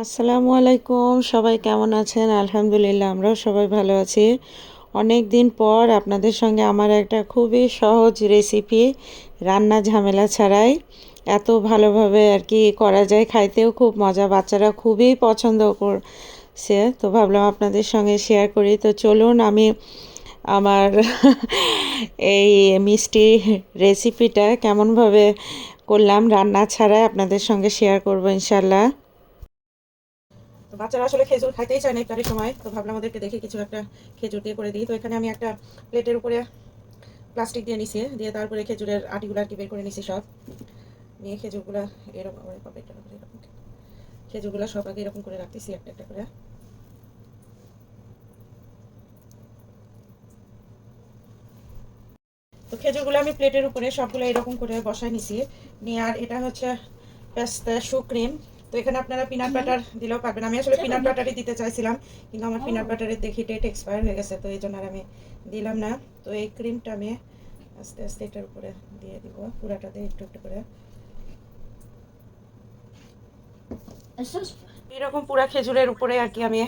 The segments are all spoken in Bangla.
আসসালামু আলাইকুম, সবাই কেমন আছেন? আলহামদুলিল্লাহ আমরাও সবাই ভালো আছি। অনেক দিন পর আপনাদের সঙ্গে আমার একটা খুবই সহজ রেসিপি, রান্না ঝামেলা ছাড়াই এত ভালোভাবে আর কি করা যায়, খাইতেও খুব মজা, বাচ্চারা খুবই পছন্দ করছে। তো ভাবলাম আপনাদের সঙ্গে শেয়ার করি। তো চলুন আমি আমার এই মিষ্টি রেসিপিটা কেমনভাবে করলাম রান্না ছাড়াই আপনাদের সঙ্গে শেয়ার করব ইনশাল্লাহ। তো বাচ্চারা আসলে খেজুর খাইতেই চায় না ইফতারের সময়, তো ভাবলাম ওদেরকে দেখি কিছু একটা খেজুর দিয়ে করে দিই। তো এখানে আমি একটা প্লেটের উপরে প্লাস্টিক দিয়ে নিছি, দিয়ে তারপরে খেজুরের আটিগুলো আর কি বের করে নিছি সব নিয়ে। খেজুরগুলো এরকম খেজুরগুলো সব আগে এরকম করে রাখতেছি একটা একটা করে। তো খেজুরগুলো আমি প্লেটের উপরে সবগুলো এরকম করে বসায় নিছি নিয়ে। আর এটা হচ্ছে পেস্তা ক্রিম। তো এখানে আপনারা পিনাট বাটার দিলেও পারবেন। আমি আসলে পিনাট বাটারই দিতে চাইছিলাম, কিন্তু আমার পিনাট বাটারের দেখি ডেট এক্সপায়ার হয়ে গেছে, তো এই জন্য আর আমি দিলাম না। তো এই ক্রিমটা আমি আস্তে আস্তে এটার উপরে দিয়ে দিব, পুরাটাতে একটু একটু করে। এরকম পুরা খেজুরের উপরে আর কি আমি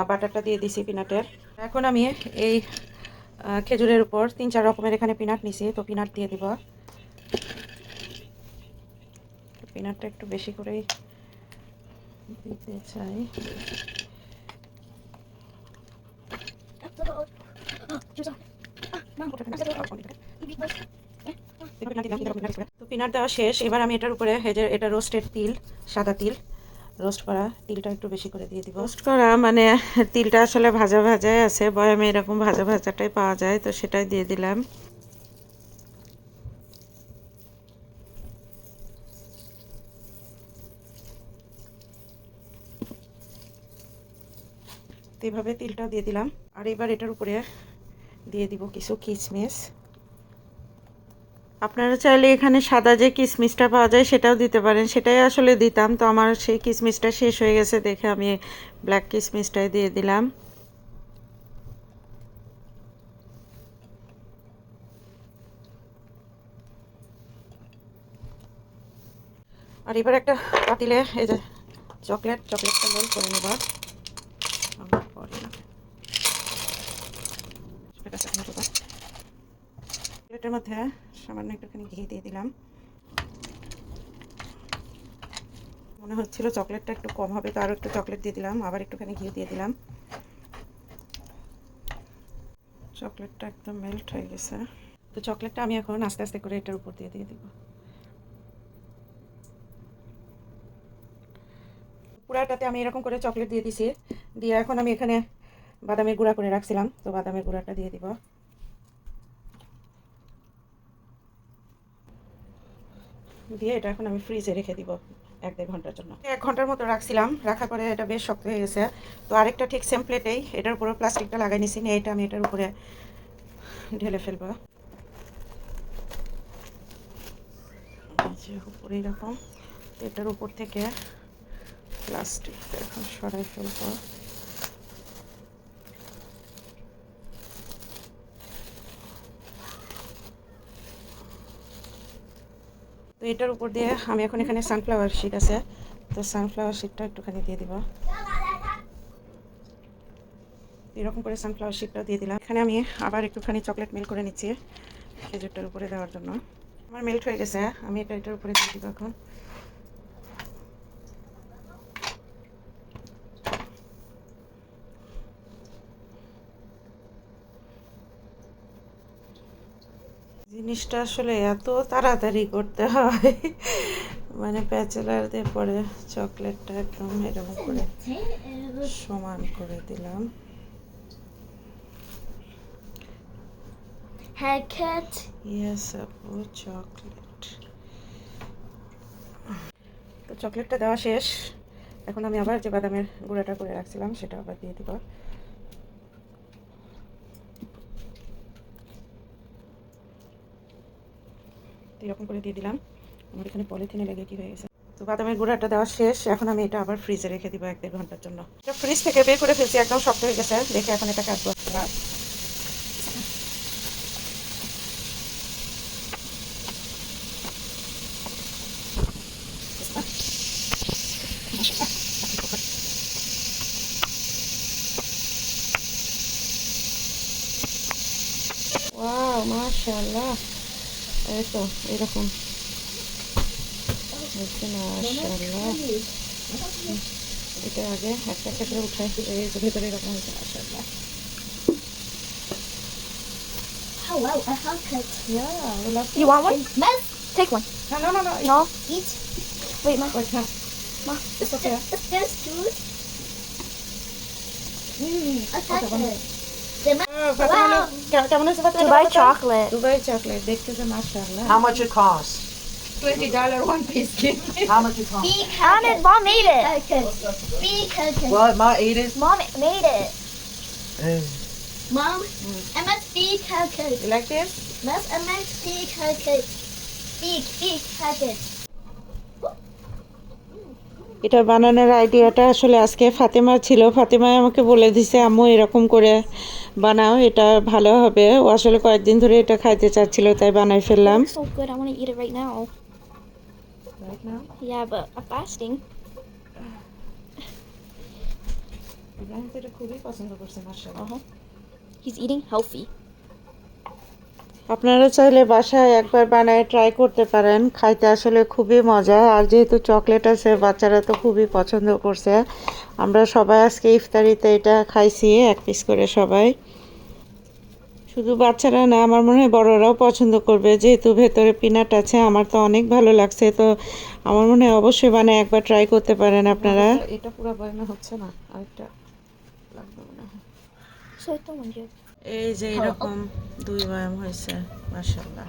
বাটারটা দিয়ে দিছি পিনাটের। এখন আমি এই খেজুরের উপর 3-4 রকমের এখানে পিনাট নিছি, তো পিনাট দিয়ে দিব। পিনাটটা একটু বেশি করেই দিতে চাই। তো পিনাট দেওয়া শেষ। এবার আমি এটার উপরে এটা রোস্টেড তিল, সাদা তিল, রোস্ট করা তিলটা একটু বেশি করে দিয়ে দিব। রোস্ট করা মানে তিলটা আসলে ভাজা ভাজাই আছে, বয়ামে এরকম ভাজা ভাজাটাই পাওয়া যায়, তো সেটাই দিয়ে দিলাম। এভাবে তিলটাও দিয়ে দিলাম। আর এবার এটার উপরে দিয়ে দিব কিছু কিশমিশ। আপনারা চাইলে এখানে সাদা যে কিশমিশটা পাওয়া যায় সেটাও দিতে পারেন, সেটাই আসলে দিতাম, তো আমার সেই কিশমিশটা শেষ হয়ে গেছে দেখে আমি ব্ল্যাক কিশমিশটাই দিয়ে দিলাম। আর এবার একটা পাতিলে এই যে চকলেটটা মেল্ট করে নেব। প্লেটের মধ্যে সামান্য একটুখানি ঘি দিয়ে দিলাম। মনে হচ্ছিল চকলেটটা একটু কম হবে, তো আরও একটু চকলেট দিয়ে দিলাম, আবার একটুখানি ঘি দিয়ে দিলাম। চকলেটটা একদম মেল্ট হয়ে গেছে। তো চকলেটটা আমি এখন আস্তে আস্তে করে এটার উপর দিয়ে দিব। পুরাটাতে আমি এরকম করে চকলেট দিয়ে দিছি, দিয়ে এখন আমি এখানে বাদামের গুঁড়া করে রাখছিলাম, তো বাদামের গুঁড়াটা দিয়ে দিব। দিয়ে এটা এখন আমি ফ্রিজে রেখে দিব 1-1.5 ঘন্টার জন্য। 1 ঘন্টার মতো রাখছিলাম, রাখার পরে এটা বেশ শক্ত হয়ে গেছে। তো আরেকটা ঠিক সেম প্লেটেই এটার উপরে প্লাস্টিকটা লাগাই নিছি, নিয়ে এটা আমি এটার উপরে ঢেলে ফেলবো। যে উপরে এরকম, এটার উপর থেকে প্লাস্টিকটা এখন সরাই ফেলবো। তো এটার উপর দিয়ে আমি এখন এখানে সানফ্লাওয়ার শিট আছে, তো সানফ্লাওয়ার শিটটা একটুখানি দিয়ে দিব। এরকম করে সানফ্লাওয়ার শিটটা দিয়ে দিলাম। এখানে আমি আবার একটুখানি চকলেট মেল্ট করে নিচ্ছি খেজুরটার উপরে দেওয়ার জন্য। আমার মেল্ট হয়ে গেছে, আমি এটার উপরে দিয়ে দিব এখন। জিনিসটা আসলে এত তাড়াতাড়ি করতে হয়, মানে ব্যাচেলারদের পরে চকলেটটা একদম এরকম করে সমান করে দিলাম। Haircut. ইয়েস আপু, চকলেট। তো চকলেটটা দেওয়া শেষ। এখন আমি আবার যে বাদামের গুঁড়াটা করে রাখছিলাম সেটা আবার দিয়ে দিব। এরকম করে দিয়ে দিলাম। আমার এখানে পলিথিনে লেগে কি হয়ে গেছে। তো বাদামের গুঁড়াটা দেওয়া শেষ, এখন আমি এটা আবার ফ্রিজে রেখে দিব 1-1.5 ঘন্টার জন্য। এটা ফ্রিজ থেকে বের করে ফেলছি, একদম শক্ত হয়ে গেছে দেখে এখন এটা কাটবো। মাশাআল্লাহ, এই তো এরকম হচ্ছে। মাশাআল্লাহ, এটা আগে একটা একটা করে উঠাই, এই যে ভেতরে এরকম হয়েছে। মাশাআল্লাহ। Oh wow, a haircut. Yeah, we love You want one? Mess? Take one. No. No. Eat. Wait, Ma. Wait, huh? Ma. It's okay. There's juice. A Okay, one. haircut. The ma- Fatema, কেমন আছে Fatema? Dubai chocolate. Dubai chocolate দেখতেছে। মাশাআল্লাহ। How much it costs? $20 one piece. How much it costs? Big haircut. Mom made it. Big haircut. What? Ma ate it? Mom made it. Eh. Mom, Emma's big haircut. You like this? That's Emma's big haircut. Big haircut. এটা বানানোর আইডিয়াটা আসলে আজকে ফাতেমার ছিল। ফাতেমাই আমাকে বলে দিছে, আম্মু এরকম করে বানাও, এটা ভালো হবে। ও আসলে কয়েকদিন ধরে এটা খাইতে চাচ্ছিল, তাই বানাই ফেললাম। Looks so good. I want to eat it right now. Right now? Yeah, but I'm fasting. Ibrahim তো এটা খুবই পছন্দ করছে। মাশাআল্লাহ। He's eating healthy. আপনারা চাইলে বাসায় একবার বানায় ট্রাই করতে পারেন, খাইতে আসলে খুবই মজা। আর যেহেতু চকলেট আছে, বাচ্চারা তো খুবই পছন্দ করছে। আমরা সবাই আজকে ইফতারিতে এটা খাইছি, এক পিস করে সবাই। শুধু বাচ্চারা না, আমার মনে হয় বড়রাও পছন্দ করবে, যেহেতু ভেতরে পিনাট আছে। আমার তো অনেক ভালো লাগছে, তো আমার মনে হয় অবশ্যই বানায় একবার ট্রাই করতে পারেন আপনারা। এটা পুরো বয়মে হচ্ছে না, আরেকটা লাগবে মনে হয়। So I don't want you. এই যে এরকম 2 বয়াম হয়েছে। মাশাআল্লাহ।